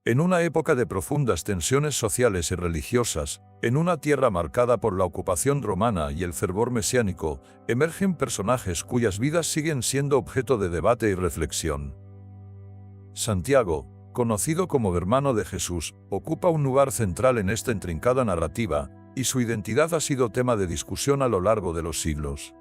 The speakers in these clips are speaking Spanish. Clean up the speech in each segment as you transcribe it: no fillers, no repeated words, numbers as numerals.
En una época de profundas tensiones sociales y religiosas, en una tierra marcada por la ocupación romana y el fervor mesiánico, emergen personajes cuyas vidas siguen siendo objeto de debate y reflexión. Santiago, conocido como hermano de Jesús, ocupa un lugar central en esta intrincada narrativa, y su identidad ha sido tema de discusión a lo largo de los siglos.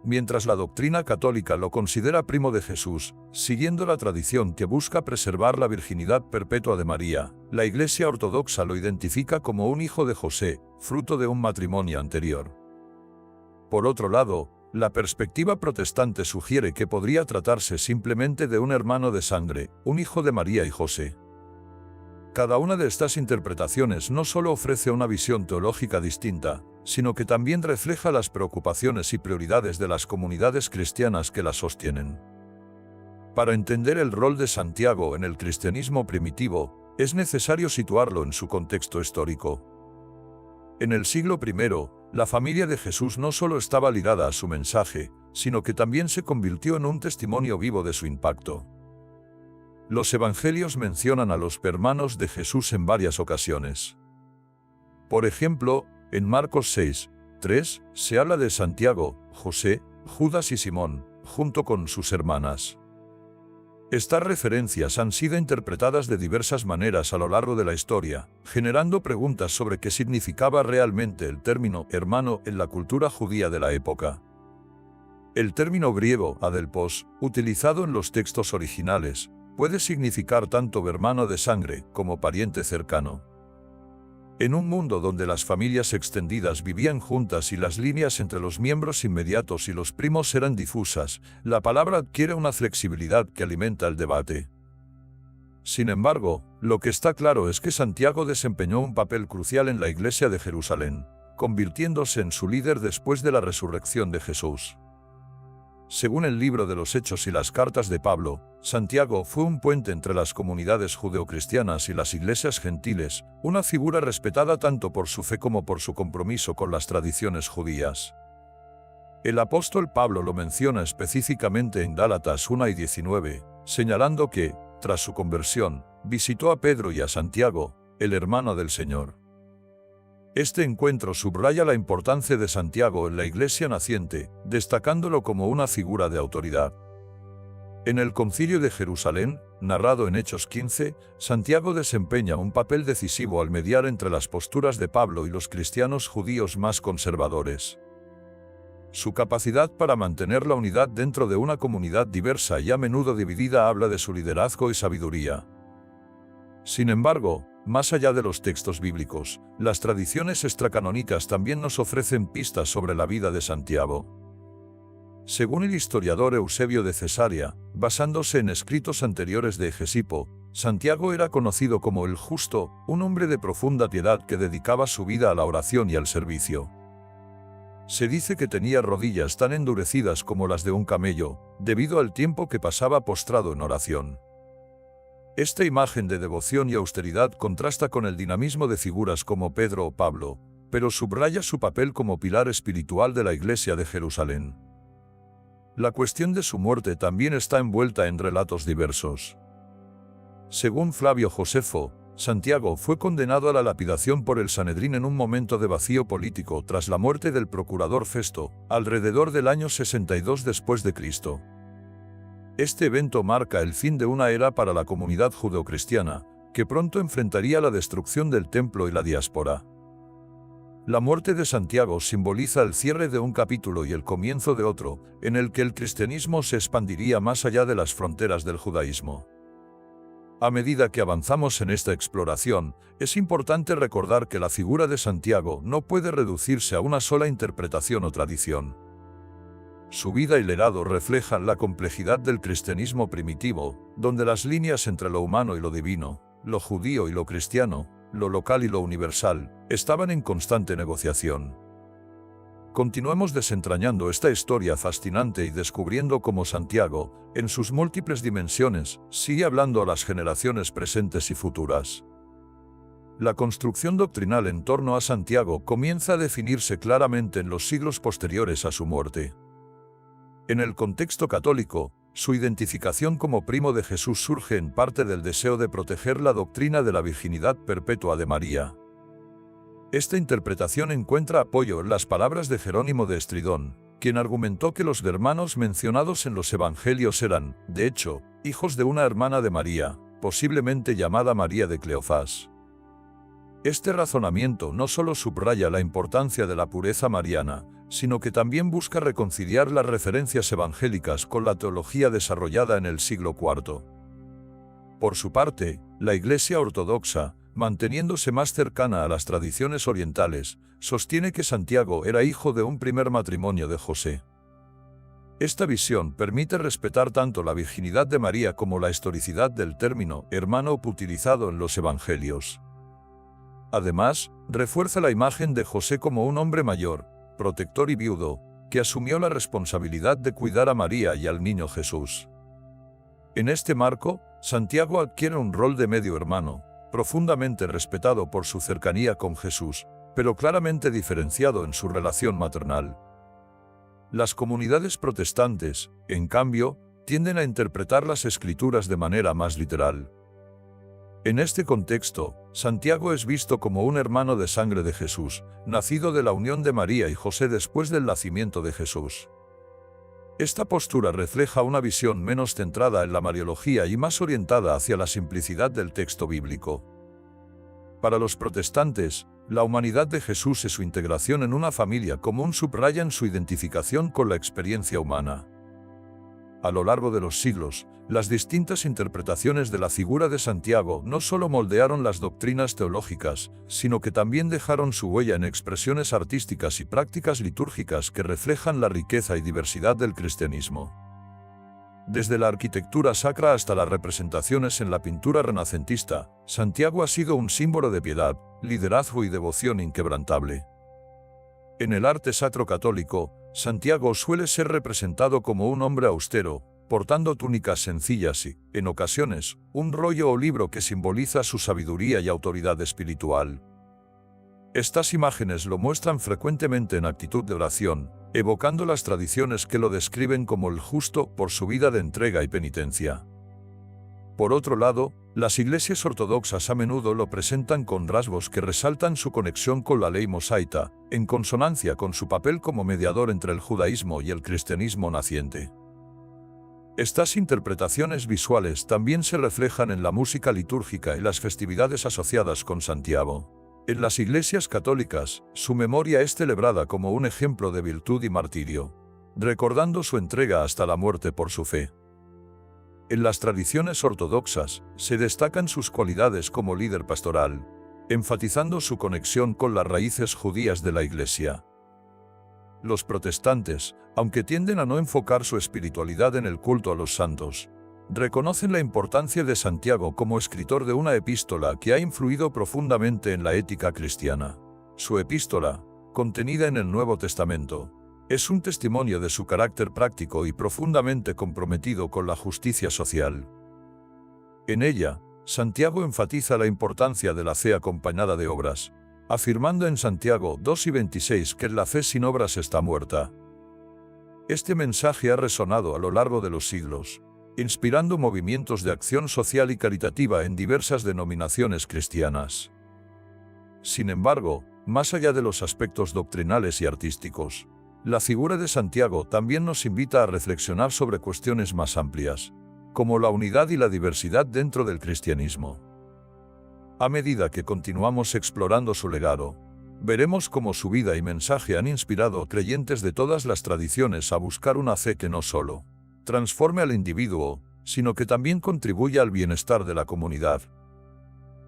Mientras la doctrina católica lo considera primo de Jesús, siguiendo la tradición que busca preservar la virginidad perpetua de María, la Iglesia ortodoxa lo identifica como un hijo de José, fruto de un matrimonio anterior. Por otro lado, la perspectiva protestante sugiere que podría tratarse simplemente de un hermano de sangre, un hijo de María y José. Cada una de estas interpretaciones no solo ofrece una visión teológica distinta, sino que también refleja las preocupaciones y prioridades de las comunidades cristianas que la sostienen. Para entender el rol de Santiago en el cristianismo primitivo, es necesario situarlo en su contexto histórico. En el siglo I, la familia de Jesús no solo estaba ligada a su mensaje, sino que también se convirtió en un testimonio vivo de su impacto. Los evangelios mencionan a los hermanos de Jesús en varias ocasiones. Por ejemplo, en Marcos 6, 3, se habla de Santiago, José, Judas y Simón, junto con sus hermanas. Estas referencias han sido interpretadas de diversas maneras a lo largo de la historia, generando preguntas sobre qué significaba realmente el término hermano en la cultura judía de la época. El término griego adelpos, utilizado en los textos originales, puede significar tanto hermano de sangre como pariente cercano. En un mundo donde las familias extendidas vivían juntas y las líneas entre los miembros inmediatos y los primos eran difusas, la palabra adquiere una flexibilidad que alimenta el debate. Sin embargo, lo que está claro es que Santiago desempeñó un papel crucial en la Iglesia de Jerusalén, convirtiéndose en su líder después de la resurrección de Jesús. Según el libro de los Hechos y las cartas de Pablo, Santiago fue un puente entre las comunidades judeocristianas y las iglesias gentiles, una figura respetada tanto por su fe como por su compromiso con las tradiciones judías. El apóstol Pablo lo menciona específicamente en Gálatas 1 y 19, señalando que, tras su conversión, visitó a Pedro y a Santiago, el hermano del Señor. Este encuentro subraya la importancia de Santiago en la iglesia naciente, destacándolo como una figura de autoridad. En el Concilio de Jerusalén, narrado en Hechos 15, Santiago desempeña un papel decisivo al mediar entre las posturas de Pablo y los cristianos judíos más conservadores. Su capacidad para mantener la unidad dentro de una comunidad diversa y a menudo dividida habla de su liderazgo y sabiduría. Sin embargo, más allá de los textos bíblicos, las tradiciones extracanónicas también nos ofrecen pistas sobre la vida de Santiago. Según el historiador Eusebio de Cesarea, basándose en escritos anteriores de Hegesipo, Santiago era conocido como el Justo, un hombre de profunda piedad que dedicaba su vida a la oración y al servicio. Se dice que tenía rodillas tan endurecidas como las de un camello, debido al tiempo que pasaba postrado en oración. Esta imagen de devoción y austeridad contrasta con el dinamismo de figuras como Pedro o Pablo, pero subraya su papel como pilar espiritual de la Iglesia de Jerusalén. La cuestión de su muerte también está envuelta en relatos diversos. Según Flavio Josefo, Santiago fue condenado a la lapidación por el Sanedrín en un momento de vacío político tras la muerte del procurador Festo, alrededor del año 62 después de Cristo. Este evento marca el fin de una era para la comunidad judeocristiana, que pronto enfrentaría la destrucción del templo y la diáspora. La muerte de Santiago simboliza el cierre de un capítulo y el comienzo de otro, en el que el cristianismo se expandiría más allá de las fronteras del judaísmo. A medida que avanzamos en esta exploración, es importante recordar que la figura de Santiago no puede reducirse a una sola interpretación o tradición. Su vida y legado reflejan la complejidad del cristianismo primitivo, donde las líneas entre lo humano y lo divino, lo judío y lo cristiano, lo local y lo universal, estaban en constante negociación. Continuemos desentrañando esta historia fascinante y descubriendo cómo Santiago, en sus múltiples dimensiones, sigue hablando a las generaciones presentes y futuras. La construcción doctrinal en torno a Santiago comienza a definirse claramente en los siglos posteriores a su muerte. En el contexto católico, su identificación como primo de Jesús surge en parte del deseo de proteger la doctrina de la virginidad perpetua de María. Esta interpretación encuentra apoyo en las palabras de Jerónimo de Estridón, quien argumentó que los hermanos mencionados en los evangelios eran, de hecho, hijos de una hermana de María, posiblemente llamada María de Cleofás. Este razonamiento no solo subraya la importancia de la pureza mariana, sino que también busca reconciliar las referencias evangélicas con la teología desarrollada en el siglo IV. Por su parte, la Iglesia ortodoxa, manteniéndose más cercana a las tradiciones orientales, sostiene que Santiago era hijo de un primer matrimonio de José. Esta visión permite respetar tanto la virginidad de María como la historicidad del término hermano utilizado en los evangelios. Además, refuerza la imagen de José como un hombre mayor, protector y viudo, que asumió la responsabilidad de cuidar a María y al niño Jesús. En este marco, Santiago adquiere un rol de medio hermano, profundamente respetado por su cercanía con Jesús, pero claramente diferenciado en su relación maternal. Las comunidades protestantes, en cambio, tienden a interpretar las Escrituras de manera más literal. En este contexto, Santiago es visto como un hermano de sangre de Jesús, nacido de la unión de María y José después del nacimiento de Jesús. Esta postura refleja una visión menos centrada en la mariología y más orientada hacia la simplicidad del texto bíblico. Para los protestantes, la humanidad de Jesús y su integración en una familia común subrayan su identificación con la experiencia humana. A lo largo de los siglos, las distintas interpretaciones de la figura de Santiago no solo moldearon las doctrinas teológicas, sino que también dejaron su huella en expresiones artísticas y prácticas litúrgicas que reflejan la riqueza y diversidad del cristianismo. Desde la arquitectura sacra hasta las representaciones en la pintura renacentista, Santiago ha sido un símbolo de piedad, liderazgo y devoción inquebrantable. En el arte sacro católico, Santiago suele ser representado como un hombre austero, portando túnicas sencillas y, en ocasiones, un rollo o libro que simboliza su sabiduría y autoridad espiritual. Estas imágenes lo muestran frecuentemente en actitud de oración, evocando las tradiciones que lo describen como el justo por su vida de entrega y penitencia. Por otro lado, las iglesias ortodoxas a menudo lo presentan con rasgos que resaltan su conexión con la ley mosaita, en consonancia con su papel como mediador entre el judaísmo y el cristianismo naciente. Estas interpretaciones visuales también se reflejan en la música litúrgica y las festividades asociadas con Santiago. En las iglesias católicas, su memoria es celebrada como un ejemplo de virtud y martirio, recordando su entrega hasta la muerte por su fe. En las tradiciones ortodoxas, se destacan sus cualidades como líder pastoral, enfatizando su conexión con las raíces judías de la Iglesia. Los protestantes, aunque tienden a no enfocar su espiritualidad en el culto a los santos, reconocen la importancia de Santiago como escritor de una epístola que ha influido profundamente en la ética cristiana. Su epístola, contenida en el Nuevo Testamento, es un testimonio de su carácter práctico y profundamente comprometido con la justicia social. En ella, Santiago enfatiza la importancia de la fe acompañada de obras, afirmando en Santiago 2:26 que la fe sin obras está muerta. Este mensaje ha resonado a lo largo de los siglos, inspirando movimientos de acción social y caritativa en diversas denominaciones cristianas. Sin embargo, más allá de los aspectos doctrinales y artísticos, la figura de Santiago también nos invita a reflexionar sobre cuestiones más amplias, como la unidad y la diversidad dentro del cristianismo. A medida que continuamos explorando su legado, veremos cómo su vida y mensaje han inspirado a creyentes de todas las tradiciones a buscar una fe que no solo transforme al individuo, sino que también contribuya al bienestar de la comunidad.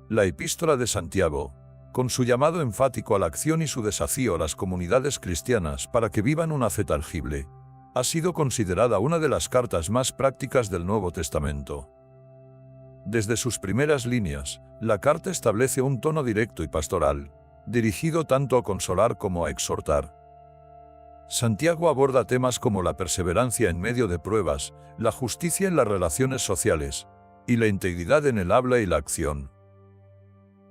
La Epístola de Santiago, con su llamado enfático a la acción y su desafío a las comunidades cristianas para que vivan una fe tangible, ha sido considerada una de las cartas más prácticas del Nuevo Testamento. Desde sus primeras líneas, la carta establece un tono directo y pastoral, dirigido tanto a consolar como a exhortar. Santiago aborda temas como la perseverancia en medio de pruebas, la justicia en las relaciones sociales, y la integridad en el habla y la acción.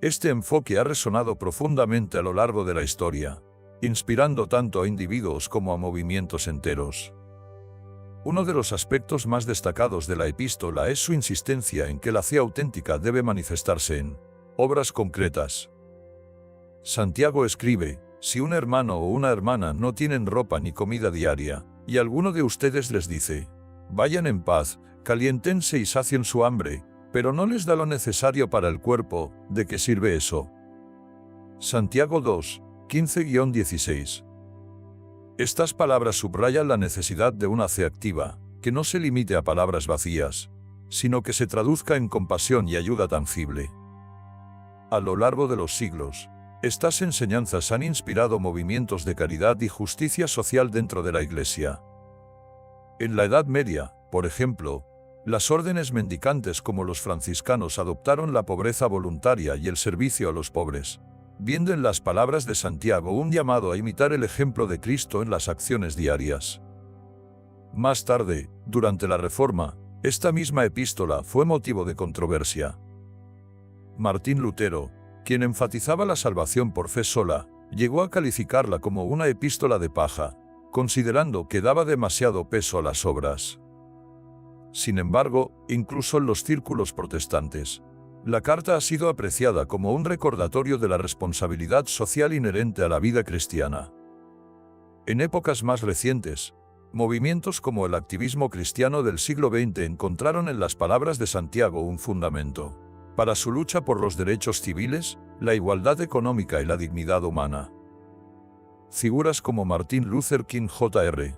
Este enfoque ha resonado profundamente a lo largo de la historia, inspirando tanto a individuos como a movimientos enteros. Uno de los aspectos más destacados de la epístola es su insistencia en que la fe auténtica debe manifestarse en obras concretas. Santiago escribe: si un hermano o una hermana no tienen ropa ni comida diaria, y alguno de ustedes les dice, vayan en paz, caliéntense y sacien su hambre, pero no les da lo necesario para el cuerpo, ¿de qué sirve eso? Santiago 2, 15-16. Estas palabras subrayan la necesidad de una fe activa, que no se limite a palabras vacías, sino que se traduzca en compasión y ayuda tangible. A lo largo de los siglos, estas enseñanzas han inspirado movimientos de caridad y justicia social dentro de la Iglesia. En la Edad Media, por ejemplo, las órdenes mendicantes como los franciscanos adoptaron la pobreza voluntaria y el servicio a los pobres, viendo en las palabras de Santiago un llamado a imitar el ejemplo de Cristo en las acciones diarias. Más tarde, durante la Reforma, esta misma epístola fue motivo de controversia. Martín Lutero, quien enfatizaba la salvación por fe sola, llegó a calificarla como una epístola de paja, considerando que daba demasiado peso a las obras. Sin embargo, incluso en los círculos protestantes, la carta ha sido apreciada como un recordatorio de la responsabilidad social inherente a la vida cristiana. En épocas más recientes, movimientos como el activismo cristiano del siglo XX encontraron en las palabras de Santiago un fundamento para su lucha por los derechos civiles, la igualdad económica y la dignidad humana. Figuras como Martin Luther King Jr.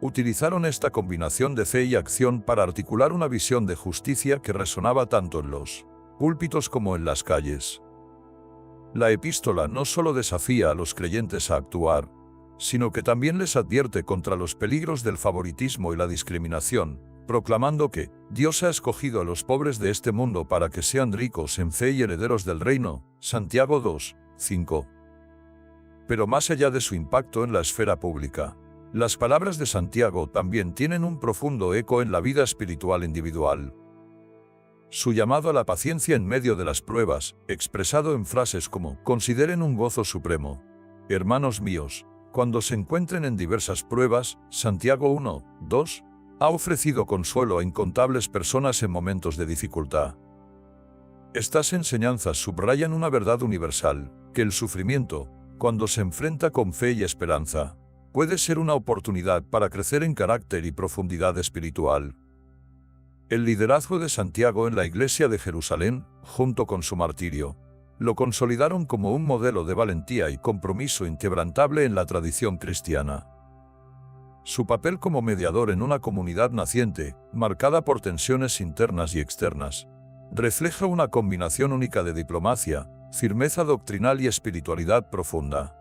utilizaron esta combinación de fe y acción para articular una visión de justicia que resonaba tanto en los púlpitos como en las calles. La epístola no solo desafía a los creyentes a actuar, sino que también les advierte contra los peligros del favoritismo y la discriminación, proclamando que Dios ha escogido a los pobres de este mundo para que sean ricos en fe y herederos del reino. Santiago 2, 5. Pero más allá de su impacto en la esfera pública, las palabras de Santiago también tienen un profundo eco en la vida espiritual individual. Su llamado a la paciencia en medio de las pruebas, expresado en frases como «consideren un gozo supremo, hermanos míos, cuando se encuentren en diversas pruebas», Santiago 1, 2, ha ofrecido consuelo a incontables personas en momentos de dificultad. Estas enseñanzas subrayan una verdad universal, que el sufrimiento, cuando se enfrenta con fe y esperanza, puede ser una oportunidad para crecer en carácter y profundidad espiritual. El liderazgo de Santiago en la Iglesia de Jerusalén, junto con su martirio, lo consolidaron como un modelo de valentía y compromiso inquebrantable en la tradición cristiana. Su papel como mediador en una comunidad naciente, marcada por tensiones internas y externas, refleja una combinación única de diplomacia, firmeza doctrinal y espiritualidad profunda.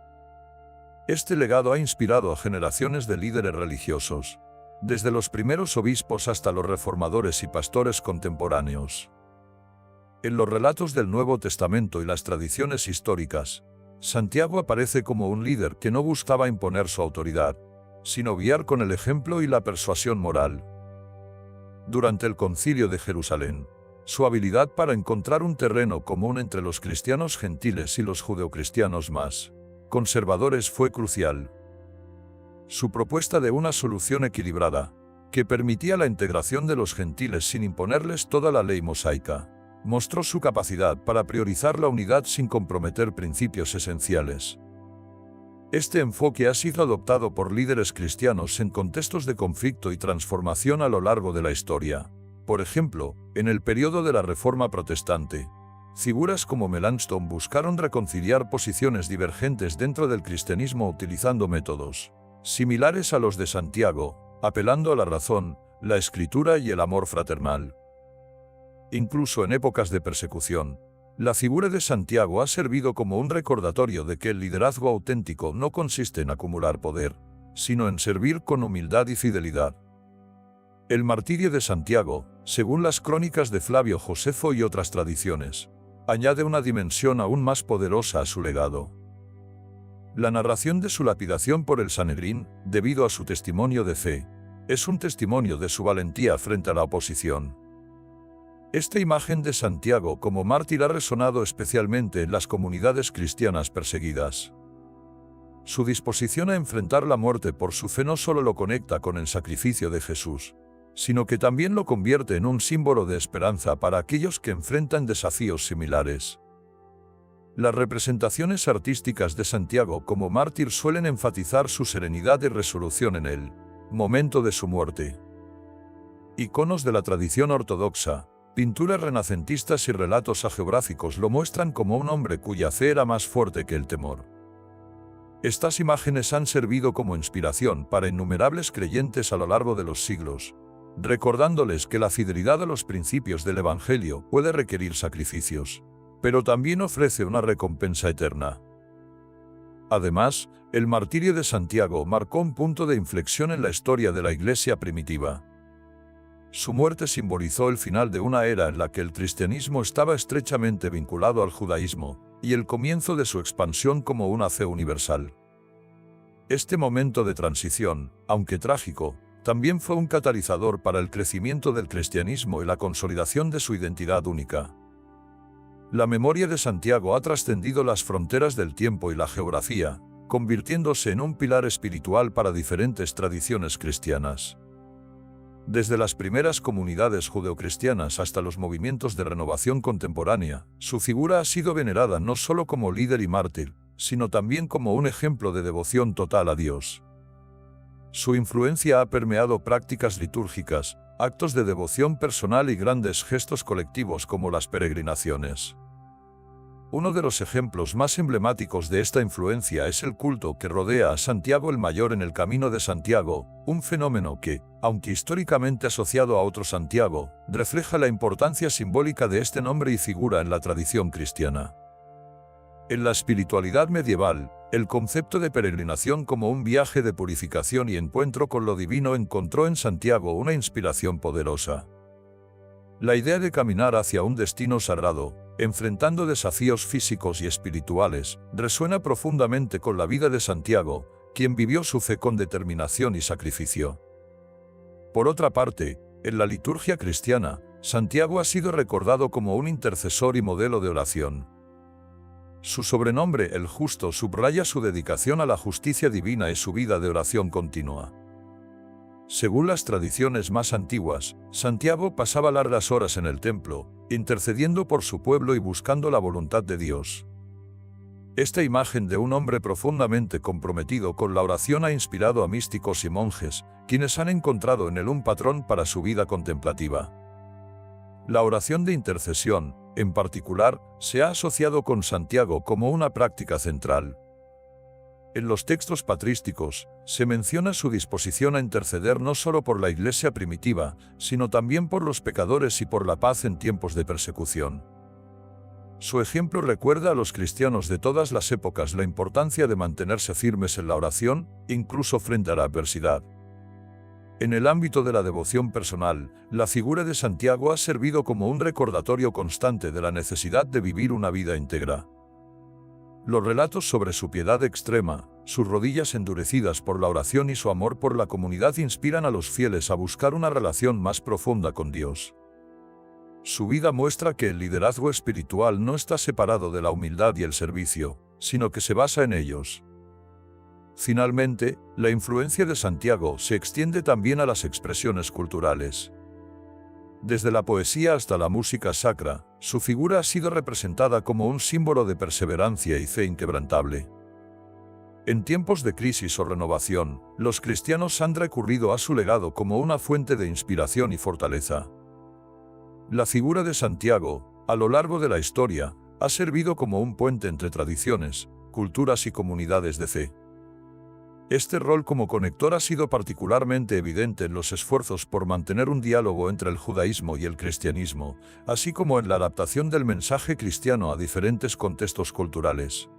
Este legado ha inspirado a generaciones de líderes religiosos, desde los primeros obispos hasta los reformadores y pastores contemporáneos. En los relatos del Nuevo Testamento y las tradiciones históricas, Santiago aparece como un líder que no buscaba imponer su autoridad, sino guiar con el ejemplo y la persuasión moral. Durante el Concilio de Jerusalén, su habilidad para encontrar un terreno común entre los cristianos gentiles y los judeocristianos más conservadores fue crucial. Su propuesta de una solución equilibrada, que permitía la integración de los gentiles sin imponerles toda la ley mosaica, mostró su capacidad para priorizar la unidad sin comprometer principios esenciales. Este enfoque ha sido adoptado por líderes cristianos en contextos de conflicto y transformación a lo largo de la historia. Por ejemplo, en el periodo de la Reforma Protestante, figuras como Melanchthon buscaron reconciliar posiciones divergentes dentro del cristianismo utilizando métodos similares a los de Santiago, apelando a la razón, la escritura y el amor fraternal. Incluso en épocas de persecución, la figura de Santiago ha servido como un recordatorio de que el liderazgo auténtico no consiste en acumular poder, sino en servir con humildad y fidelidad. El martirio de Santiago, según las crónicas de Flavio Josefo y otras tradiciones, añade una dimensión aún más poderosa a su legado. La narración de su lapidación por el Sanedrín, debido a su testimonio de fe, es un testimonio de su valentía frente a la oposición. Esta imagen de Santiago como mártir ha resonado especialmente en las comunidades cristianas perseguidas. Su disposición a enfrentar la muerte por su fe no solo lo conecta con el sacrificio de Jesús, sino que también lo convierte en un símbolo de esperanza para aquellos que enfrentan desafíos similares. Las representaciones artísticas de Santiago como mártir suelen enfatizar su serenidad y resolución en el momento de su muerte. Iconos de la tradición ortodoxa, pinturas renacentistas y relatos hagiográficos lo muestran como un hombre cuya fe era más fuerte que el temor. Estas imágenes han servido como inspiración para innumerables creyentes a lo largo de los siglos, recordándoles que la fidelidad a los principios del Evangelio puede requerir sacrificios, pero también ofrece una recompensa eterna. Además, el martirio de Santiago marcó un punto de inflexión en la historia de la Iglesia primitiva. Su muerte simbolizó el final de una era en la que el cristianismo estaba estrechamente vinculado al judaísmo, y el comienzo de su expansión como una fe universal. Este momento de transición, aunque trágico, también fue un catalizador para el crecimiento del cristianismo y la consolidación de su identidad única. La memoria de Santiago ha trascendido las fronteras del tiempo y la geografía, convirtiéndose en un pilar espiritual para diferentes tradiciones cristianas. Desde las primeras comunidades judeocristianas hasta los movimientos de renovación contemporánea, su figura ha sido venerada no solo como líder y mártir, sino también como un ejemplo de devoción total a Dios. Su influencia ha permeado prácticas litúrgicas, actos de devoción personal y grandes gestos colectivos como las peregrinaciones. Uno de los ejemplos más emblemáticos de esta influencia es el culto que rodea a Santiago el Mayor en el Camino de Santiago, un fenómeno que, aunque históricamente asociado a otro Santiago, refleja la importancia simbólica de este nombre y figura en la tradición cristiana. En la espiritualidad medieval, el concepto de peregrinación como un viaje de purificación y encuentro con lo divino encontró en Santiago una inspiración poderosa. La idea de caminar hacia un destino sagrado, enfrentando desafíos físicos y espirituales, resuena profundamente con la vida de Santiago, quien vivió su fe con determinación y sacrificio. Por otra parte, en la liturgia cristiana, Santiago ha sido recordado como un intercesor y modelo de oración. Su sobrenombre, el Justo, subraya su dedicación a la justicia divina y su vida de oración continua. Según las tradiciones más antiguas, Santiago pasaba largas horas en el templo, intercediendo por su pueblo y buscando la voluntad de Dios. Esta imagen de un hombre profundamente comprometido con la oración ha inspirado a místicos y monjes, quienes han encontrado en él un patrón para su vida contemplativa. La oración de intercesión, en particular, se ha asociado con Santiago como una práctica central. En los textos patrísticos, se menciona su disposición a interceder no solo por la Iglesia primitiva, sino también por los pecadores y por la paz en tiempos de persecución. Su ejemplo recuerda a los cristianos de todas las épocas la importancia de mantenerse firmes en la oración, incluso frente a la adversidad. En el ámbito de la devoción personal, la figura de Santiago ha servido como un recordatorio constante de la necesidad de vivir una vida íntegra. Los relatos sobre su piedad extrema, sus rodillas endurecidas por la oración y su amor por la comunidad inspiran a los fieles a buscar una relación más profunda con Dios. Su vida muestra que el liderazgo espiritual no está separado de la humildad y el servicio, sino que se basa en ellos. Finalmente, la influencia de Santiago se extiende también a las expresiones culturales. Desde la poesía hasta la música sacra, su figura ha sido representada como un símbolo de perseverancia y fe inquebrantable. En tiempos de crisis o renovación, los cristianos han recurrido a su legado como una fuente de inspiración y fortaleza. La figura de Santiago, a lo largo de la historia, ha servido como un puente entre tradiciones, culturas y comunidades de fe. Este rol como conector ha sido particularmente evidente en los esfuerzos por mantener un diálogo entre el judaísmo y el cristianismo, así como en la adaptación del mensaje cristiano a diferentes contextos culturales.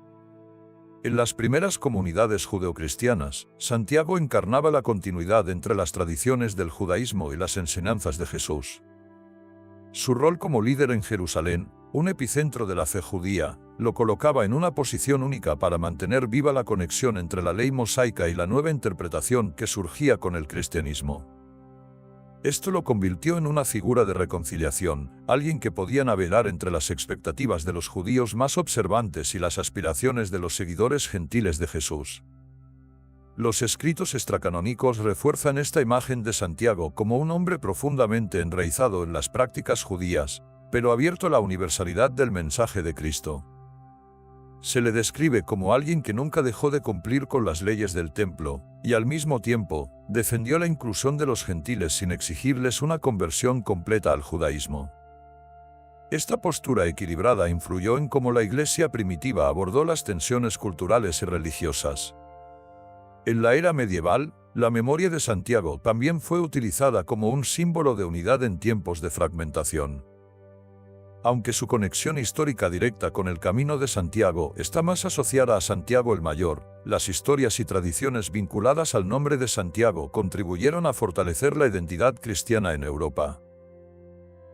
En las primeras comunidades judeocristianas, Santiago encarnaba la continuidad entre las tradiciones del judaísmo y las enseñanzas de Jesús. Su rol como líder en Jerusalén, un epicentro de la fe judía, lo colocaba en una posición única para mantener viva la conexión entre la ley mosaica y la nueva interpretación que surgía con el cristianismo. Esto lo convirtió en una figura de reconciliación, alguien que podía navegar entre las expectativas de los judíos más observantes y las aspiraciones de los seguidores gentiles de Jesús. Los escritos extracanónicos refuerzan esta imagen de Santiago como un hombre profundamente enraizado en las prácticas judías, pero abierto a la universalidad del mensaje de Cristo. Se le describe como alguien que nunca dejó de cumplir con las leyes del templo, y al mismo tiempo, defendió la inclusión de los gentiles sin exigirles una conversión completa al judaísmo. Esta postura equilibrada influyó en cómo la Iglesia primitiva abordó las tensiones culturales y religiosas. En la era medieval, la memoria de Santiago también fue utilizada como un símbolo de unidad en tiempos de fragmentación. Aunque su conexión histórica directa con el Camino de Santiago está más asociada a Santiago el Mayor, las historias y tradiciones vinculadas al nombre de Santiago contribuyeron a fortalecer la identidad cristiana en Europa.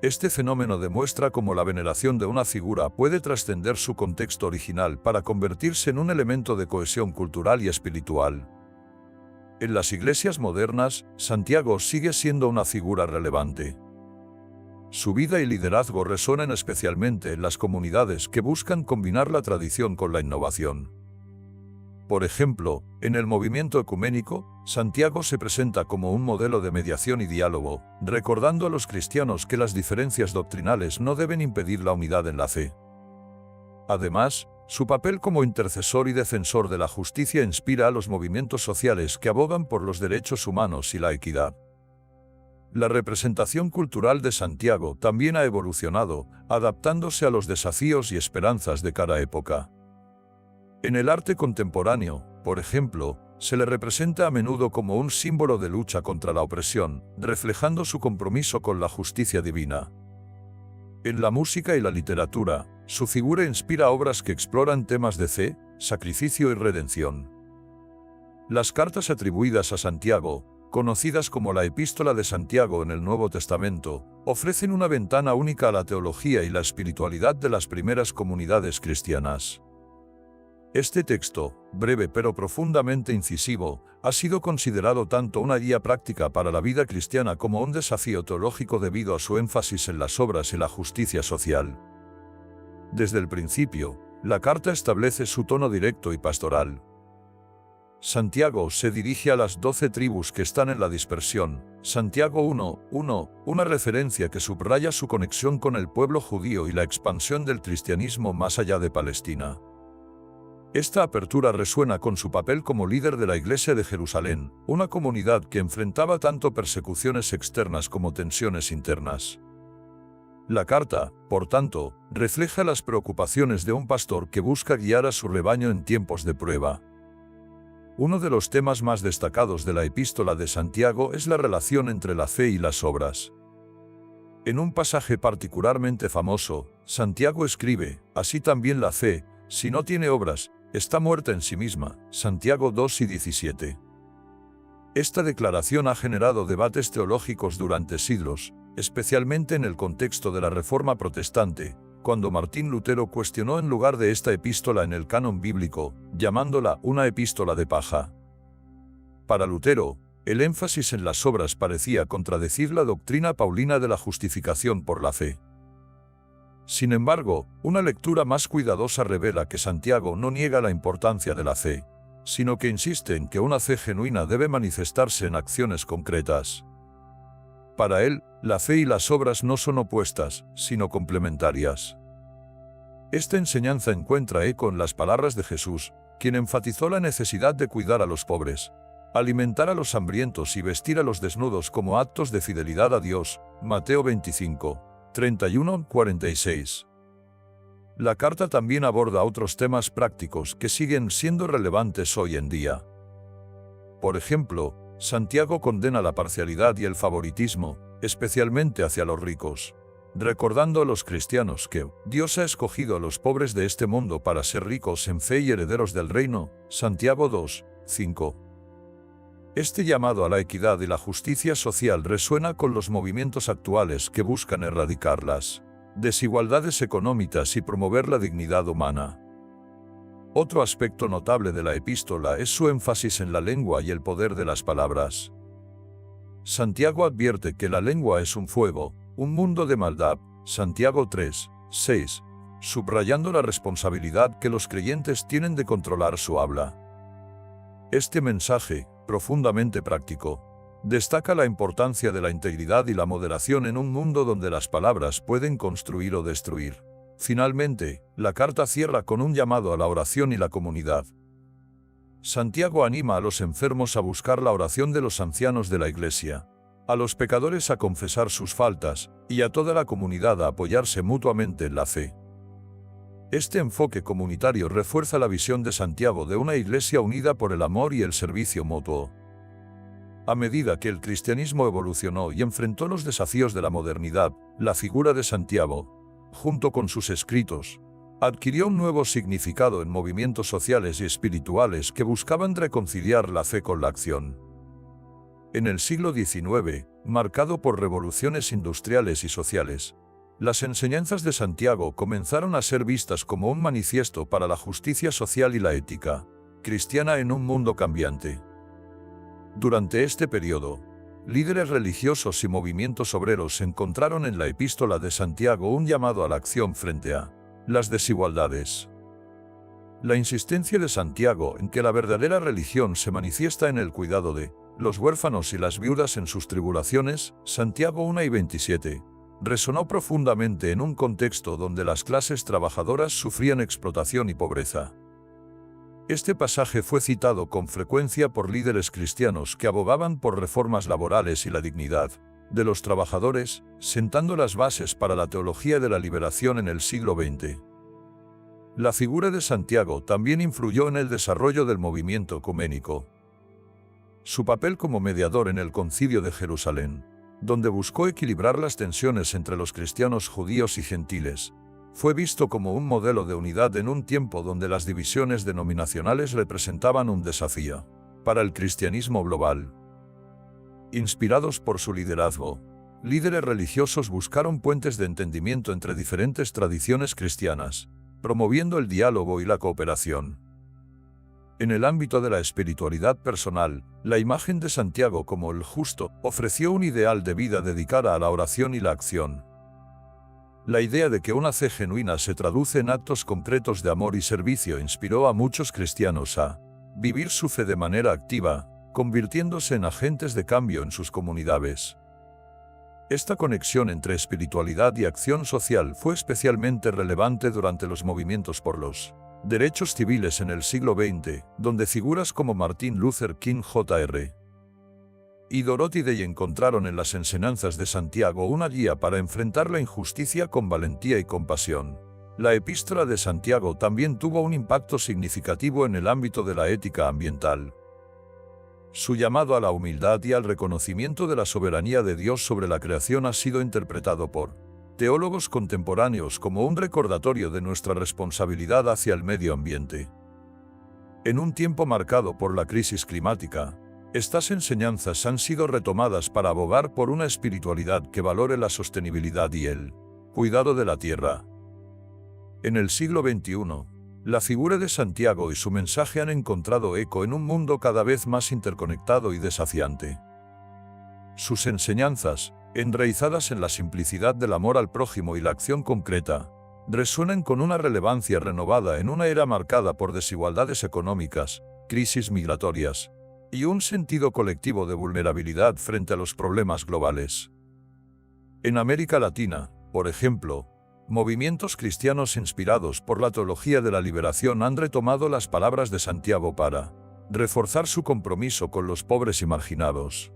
Este fenómeno demuestra cómo la veneración de una figura puede trascender su contexto original para convertirse en un elemento de cohesión cultural y espiritual. En las iglesias modernas, Santiago sigue siendo una figura relevante. Su vida y liderazgo resuenan especialmente en las comunidades que buscan combinar la tradición con la innovación. Por ejemplo, en el movimiento ecuménico, Santiago se presenta como un modelo de mediación y diálogo, recordando a los cristianos que las diferencias doctrinales no deben impedir la unidad en la fe. Además, su papel como intercesor y defensor de la justicia inspira a los movimientos sociales que abogan por los derechos humanos y la equidad. La representación cultural de Santiago también ha evolucionado, adaptándose a los desafíos y esperanzas de cada época. En el arte contemporáneo, por ejemplo, se le representa a menudo como un símbolo de lucha contra la opresión, reflejando su compromiso con la justicia divina. En la música y la literatura, su figura inspira obras que exploran temas de fe, sacrificio y redención. Las cartas atribuidas a Santiago, conocidas como la Epístola de Santiago en el Nuevo Testamento, ofrecen una ventana única a la teología y la espiritualidad de las primeras comunidades cristianas. Este texto, breve pero profundamente incisivo, ha sido considerado tanto una guía práctica para la vida cristiana como un desafío teológico debido a su énfasis en las obras y la justicia social. Desde el principio, la carta establece su tono directo y pastoral. Santiago se dirige a las 12 tribus que están en la dispersión. Santiago 1:1, una referencia que subraya su conexión con el pueblo judío y la expansión del cristianismo más allá de Palestina. Esta apertura resuena con su papel como líder de la Iglesia de Jerusalén, una comunidad que enfrentaba tanto persecuciones externas como tensiones internas. La carta, por tanto, refleja las preocupaciones de un pastor que busca guiar a su rebaño en tiempos de prueba. Uno de los temas más destacados de la Epístola de Santiago es la relación entre la fe y las obras. En un pasaje particularmente famoso, Santiago escribe: así también la fe, si no tiene obras, está muerta en sí misma. Santiago 2:17. Esta declaración ha generado debates teológicos durante siglos, especialmente en el contexto de la Reforma Protestante, cuando Martín Lutero cuestionó en lugar de esta epístola en el canon bíblico, llamándola una epístola de paja. Para Lutero, el énfasis en las obras parecía contradecir la doctrina paulina de la justificación por la fe. Sin embargo, una lectura más cuidadosa revela que Santiago no niega la importancia de la fe, sino que insiste en que una fe genuina debe manifestarse en acciones concretas. Para él, la fe y las obras no son opuestas, sino complementarias. Esta enseñanza encuentra eco en las palabras de Jesús, quien enfatizó la necesidad de cuidar a los pobres, alimentar a los hambrientos y vestir a los desnudos como actos de fidelidad a Dios. Mateo 25:31-46. La carta también aborda otros temas prácticos que siguen siendo relevantes hoy en día. Por ejemplo, Santiago condena la parcialidad y el favoritismo, especialmente hacia los ricos, recordando a los cristianos que Dios ha escogido a los pobres de este mundo para ser ricos en fe y herederos del reino. Santiago 2:5. Este llamado a la equidad y la justicia social resuena con los movimientos actuales que buscan erradicar las desigualdades económicas y promover la dignidad humana. Otro aspecto notable de la epístola es su énfasis en la lengua y el poder de las palabras. Santiago advierte que la lengua es un fuego, un mundo de maldad. Santiago 3:6, subrayando la responsabilidad que los creyentes tienen de controlar su habla. Este mensaje, profundamente práctico, destaca la importancia de la integridad y la moderación en un mundo donde las palabras pueden construir o destruir. Finalmente, la carta cierra con un llamado a la oración y la comunidad. Santiago anima a los enfermos a buscar la oración de los ancianos de la Iglesia, a los pecadores a confesar sus faltas, y a toda la comunidad a apoyarse mutuamente en la fe. Este enfoque comunitario refuerza la visión de Santiago de una Iglesia unida por el amor y el servicio mutuo. A medida que el cristianismo evolucionó y enfrentó los desafíos de la modernidad, la figura de Santiago, junto con sus escritos, adquirió un nuevo significado en movimientos sociales y espirituales que buscaban reconciliar la fe con la acción. En el siglo XIX, marcado por revoluciones industriales y sociales, las enseñanzas de Santiago comenzaron a ser vistas como un manifiesto para la justicia social y la ética cristiana en un mundo cambiante. Durante este periodo, líderes religiosos y movimientos obreros encontraron en la epístola de Santiago un llamado a la acción frente a las desigualdades. La insistencia de Santiago en que la verdadera religión se manifiesta en el cuidado de los huérfanos y las viudas en sus tribulaciones, Santiago 1 y 27, resonó profundamente en un contexto donde las clases trabajadoras sufrían explotación y pobreza. Este pasaje fue citado con frecuencia por líderes cristianos que abogaban por reformas laborales y la dignidad de los trabajadores, sentando las bases para la teología de la liberación en el siglo XX. La figura de Santiago también influyó en el desarrollo del movimiento ecuménico. Su papel como mediador en el Concilio de Jerusalén, donde buscó equilibrar las tensiones entre los cristianos judíos y gentiles, fue visto como un modelo de unidad en un tiempo donde las divisiones denominacionales representaban un desafío para el cristianismo global. Inspirados por su liderazgo, líderes religiosos buscaron puentes de entendimiento entre diferentes tradiciones cristianas, promoviendo el diálogo y la cooperación. En el ámbito de la espiritualidad personal, la imagen de Santiago como el justo ofreció un ideal de vida dedicada a la oración y la acción. La idea de que una fe genuina se traduce en actos concretos de amor y servicio inspiró a muchos cristianos a vivir su fe de manera activa, convirtiéndose en agentes de cambio en sus comunidades. Esta conexión entre espiritualidad y acción social fue especialmente relevante durante los movimientos por los derechos civiles en el siglo XX, donde figuras como Martin Luther King Jr. y Dorothy Day encontraron en las enseñanzas de Santiago una guía para enfrentar la injusticia con valentía y compasión. La epístola de Santiago también tuvo un impacto significativo en el ámbito de la ética ambiental. Su llamado a la humildad y al reconocimiento de la soberanía de Dios sobre la creación ha sido interpretado por teólogos contemporáneos como un recordatorio de nuestra responsabilidad hacia el medio ambiente. En un tiempo marcado por la crisis climática, estas enseñanzas han sido retomadas para abogar por una espiritualidad que valore la sostenibilidad y el cuidado de la tierra. En el siglo XXI, la figura de Santiago y su mensaje han encontrado eco en un mundo cada vez más interconectado y desafiante. Sus enseñanzas, enraizadas en la simplicidad del amor al prójimo y la acción concreta, resuenan con una relevancia renovada en una era marcada por desigualdades económicas, crisis migratorias y un sentido colectivo de vulnerabilidad frente a los problemas globales. En América Latina, por ejemplo, movimientos cristianos inspirados por la teología de la liberación han retomado las palabras de Santiago para reforzar su compromiso con los pobres y marginados.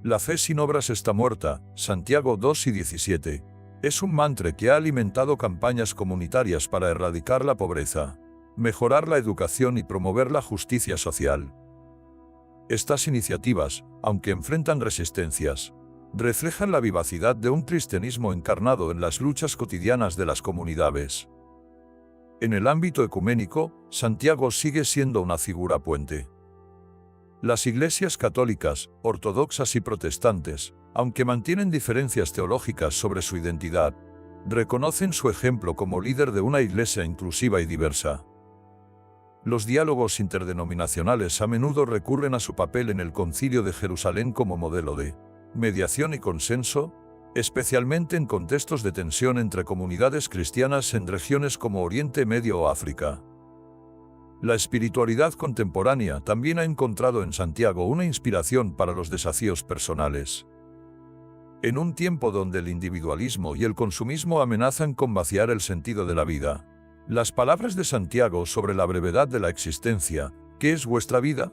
La fe sin obras está muerta, Santiago 2 y 17, es un mantra que ha alimentado campañas comunitarias para erradicar la pobreza, mejorar la educación y promover la justicia social. Estas iniciativas, aunque enfrentan resistencias, reflejan la vivacidad de un cristianismo encarnado en las luchas cotidianas de las comunidades. En el ámbito ecuménico, Santiago sigue siendo una figura puente. Las iglesias católicas, ortodoxas y protestantes, aunque mantienen diferencias teológicas sobre su identidad, reconocen su ejemplo como líder de una iglesia inclusiva y diversa. Los diálogos interdenominacionales a menudo recurren a su papel en el Concilio de Jerusalén como modelo de mediación y consenso, especialmente en contextos de tensión entre comunidades cristianas en regiones como Oriente Medio o África. La espiritualidad contemporánea también ha encontrado en Santiago una inspiración para los desafíos personales. En un tiempo donde el individualismo y el consumismo amenazan con vaciar el sentido de la vida, las palabras de Santiago sobre la brevedad de la existencia, ¿qué es vuestra vida?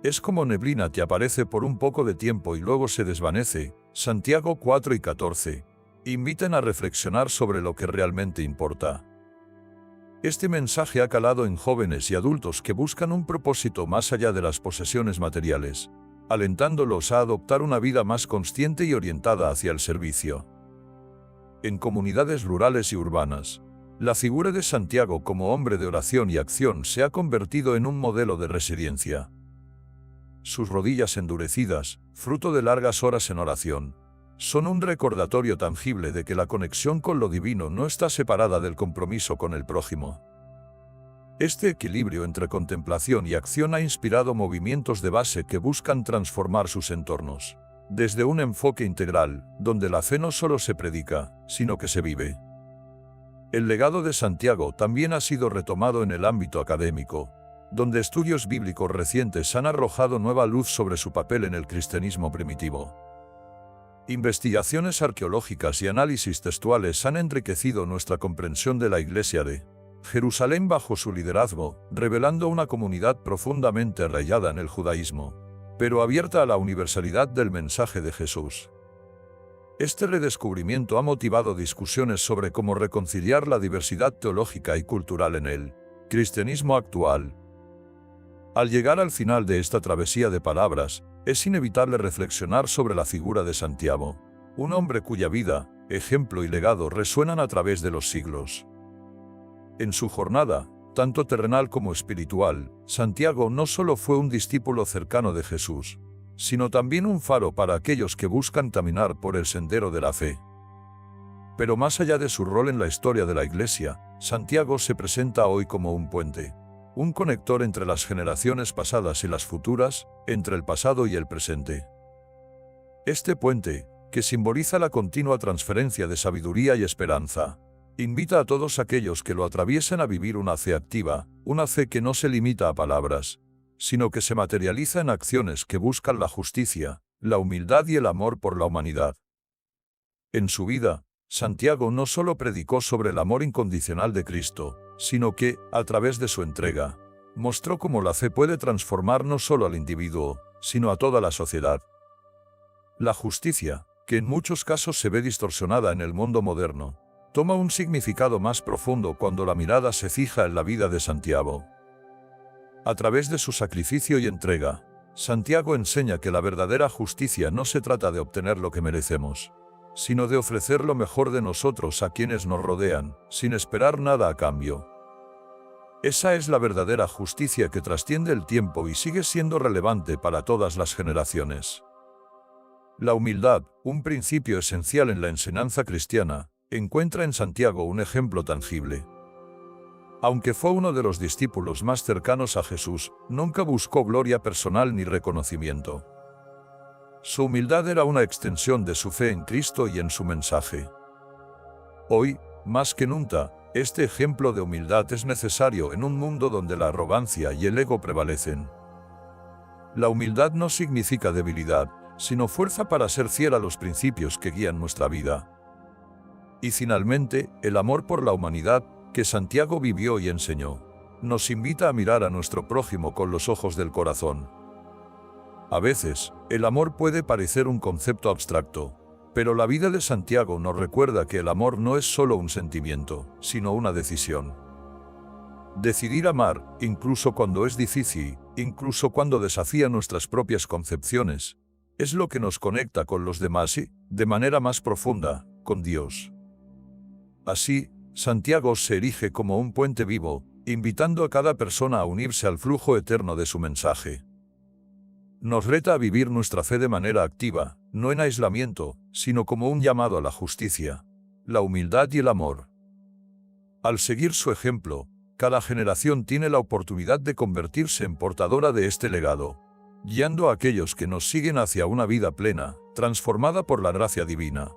Es como neblina que aparece por un poco de tiempo y luego se desvanece. Santiago 4 y 14. Invitan a reflexionar sobre lo que realmente importa. Este mensaje ha calado en jóvenes y adultos que buscan un propósito más allá de las posesiones materiales, alentándolos a adoptar una vida más consciente y orientada hacia el servicio. En comunidades rurales y urbanas, la figura de Santiago como hombre de oración y acción se ha convertido en un modelo de resiliencia. Sus rodillas endurecidas, fruto de largas horas en oración, son un recordatorio tangible de que la conexión con lo divino no está separada del compromiso con el prójimo. Este equilibrio entre contemplación y acción ha inspirado movimientos de base que buscan transformar sus entornos, desde un enfoque integral, donde la fe no solo se predica, sino que se vive. El legado de Santiago también ha sido retomado en el ámbito académico, donde estudios bíblicos recientes han arrojado nueva luz sobre su papel en el cristianismo primitivo. Investigaciones arqueológicas y análisis textuales han enriquecido nuestra comprensión de la Iglesia de Jerusalén bajo su liderazgo, revelando una comunidad profundamente arraigada en el judaísmo, pero abierta a la universalidad del mensaje de Jesús. Este redescubrimiento ha motivado discusiones sobre cómo reconciliar la diversidad teológica y cultural en el cristianismo actual. Al llegar al final de esta travesía de palabras, es inevitable reflexionar sobre la figura de Santiago, un hombre cuya vida, ejemplo y legado resuenan a través de los siglos. En su jornada, tanto terrenal como espiritual, Santiago no solo fue un discípulo cercano de Jesús, sino también un faro para aquellos que buscan caminar por el sendero de la fe. Pero más allá de su rol en la historia de la Iglesia, Santiago se presenta hoy como un puente, un conector entre las generaciones pasadas y las futuras, entre el pasado y el presente. Este puente, que simboliza la continua transferencia de sabiduría y esperanza, invita a todos aquellos que lo atraviesen a vivir una fe activa, una fe que no se limita a palabras, sino que se materializa en acciones que buscan la justicia, la humildad y el amor por la humanidad. En su vida, Santiago no solo predicó sobre el amor incondicional de Cristo, sino que, a través de su entrega, mostró cómo la fe puede transformar no solo al individuo, sino a toda la sociedad. La justicia, que en muchos casos se ve distorsionada en el mundo moderno, toma un significado más profundo cuando la mirada se fija en la vida de Santiago. A través de su sacrificio y entrega, Santiago enseña que la verdadera justicia no se trata de obtener lo que merecemos, sino de ofrecer lo mejor de nosotros a quienes nos rodean, sin esperar nada a cambio. Esa es la verdadera justicia que trasciende el tiempo y sigue siendo relevante para todas las generaciones. La humildad, un principio esencial en la enseñanza cristiana, encuentra en Santiago un ejemplo tangible. Aunque fue uno de los discípulos más cercanos a Jesús, nunca buscó gloria personal ni reconocimiento. Su humildad era una extensión de su fe en Cristo y en su mensaje. Hoy, más que nunca, este ejemplo de humildad es necesario en un mundo donde la arrogancia y el ego prevalecen. La humildad no significa debilidad, sino fuerza para ser fiel a los principios que guían nuestra vida. Y finalmente, el amor por la humanidad, que Santiago vivió y enseñó, nos invita a mirar a nuestro prójimo con los ojos del corazón. A veces, el amor puede parecer un concepto abstracto, pero la vida de Santiago nos recuerda que el amor no es solo un sentimiento, sino una decisión. Decidir amar, incluso cuando es difícil, incluso cuando desafía nuestras propias concepciones, es lo que nos conecta con los demás y, de manera más profunda, con Dios. Así, Santiago se erige como un puente vivo, invitando a cada persona a unirse al flujo eterno de su mensaje. Nos reta a vivir nuestra fe de manera activa, no en aislamiento, sino como un llamado a la justicia, la humildad y el amor. Al seguir su ejemplo, cada generación tiene la oportunidad de convertirse en portadora de este legado, guiando a aquellos que nos siguen hacia una vida plena, transformada por la gracia divina.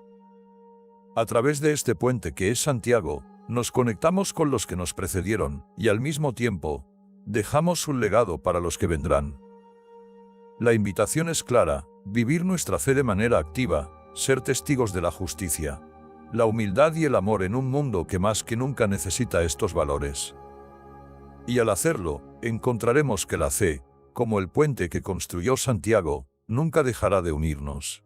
A través de este puente que es Santiago, nos conectamos con los que nos precedieron, y al mismo tiempo, dejamos un legado para los que vendrán. La invitación es clara: vivir nuestra fe de manera activa, ser testigos de la justicia, la humildad y el amor en un mundo que más que nunca necesita estos valores. Y al hacerlo, encontraremos que la fe, como el puente que construyó Santiago, nunca dejará de unirnos.